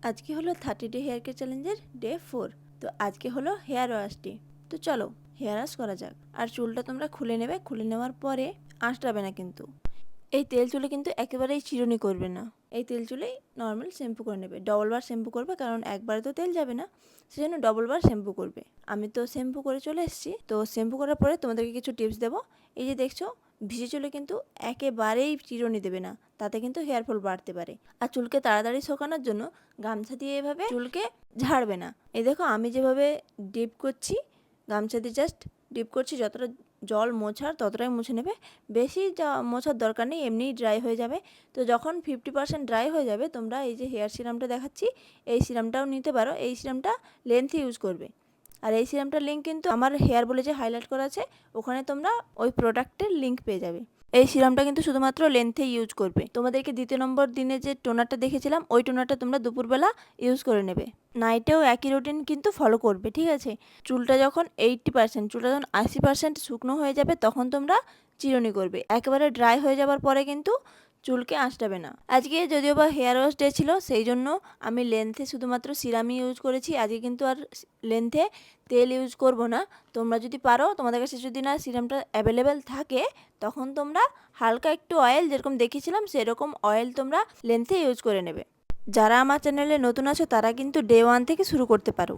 আজকে হলো 30 day hair care চ্যালেঞ্জের ডে 4। তো আজকে হলো হেয়ার ওয়াশ ডে। তো চলো হেয়ার ওয়াশ করা যাক। আর চুলটা তোমরা খুলে নেবে, খুলে নেওয়ার পরে আঁচড়াবে না কিন্তু। এই তেল চুলে কিন্তু একেবারেই চিরুনি করবে না। এই তেল চুলেই নর্মাল শ্যাম্পু করে নেবে, ডবল বার শ্যাম্পু করবে, কারণ একবারে তো তেল যাবে না, সেজন্য ডবল বার শ্যাম্পু করবে। আমি তো শ্যাম্পু করে চলে এসেছি। তো শ্যাম্পু করার পরে তোমাদেরকে কিছু টিপস দেবো। এই যে দেখছো, ভিজে চুলে কিন্তু একেবারেই চিরুনি দেবে না, তাতে কিন্তু হেয়ার ফল বাড়তে পারে। আর চুলকে তাড়াতাড়ি শোকানোর জন্য গামছা দিয়ে এভাবে চুলকে ঝাড়বে না। এই দেখো আমি যেভাবে ডিপ করছি, গামছা দিয়ে জাস্ট ডিপ করছি, যতটা জল মোছার ততটাই মুছে নেবে, বেশি মোছার দরকার নেই, এমনিই ড্রাই হয়ে যাবে। তো যখন 50% ড্রাই হয়ে যাবে, তোমরা এই যে হেয়ার সিরামটা দেখাচ্ছি, এই সিরামটাও নিতে পারো। এই সিরামটা লেন্থে ইউজ করবে। আর এই সিরামটার লিঙ্ক কিন্তু আমার হেয়ার বলে যে হাইলাইট করা আছে, ওখানে তোমরা ওই প্রোডাক্টের লিঙ্ক পেয়ে যাবে। এই সিরামটা কিন্তু শুধুমাত্র লেন্থে ইউজ করবে। তোমাদেরকে 2 নম্বর দিনে যে টোনারটা দেখেছিলাম, ওই টোনারটা তোমরা দুপুরবেলা ইউজ করে নেবে। নাইটেও একই রুটিন কিন্তু ফলো করবে, ঠিক আছে? চুলটা যখন 80%, চুলটা যখন 80% শুকনো হয়ে যাবে, তখন তোমরা চিরুনি করবে। একেবারে ড্রাই হয়ে যাবার পরে কিন্তু চুলকে আঁচড়াবে না। আজকে যদিও বা হেয়ার ওয়াশ ডে ছিল, সেই জন্য আমি লেন্থে শুধুমাত্র সিরামই ইউজ করেছি। আজকে কিন্তু আর লেন্থে তেল ইউজ করব না। তোমরা যদি পারো, তোমাদের কাছে যদি না সিরামটা অ্যাভেলেবেল থাকে, তখন তোমরা হালকা একটু অয়েল, যেরকম দেখিয়েছিলাম সেরকম অয়েল তোমরা লেন্থে ইউজ করে নেবে। যারা আমার চ্যানেলে নতুন আছো, তারা কিন্তু ডে 1 থেকে শুরু করতে পারো।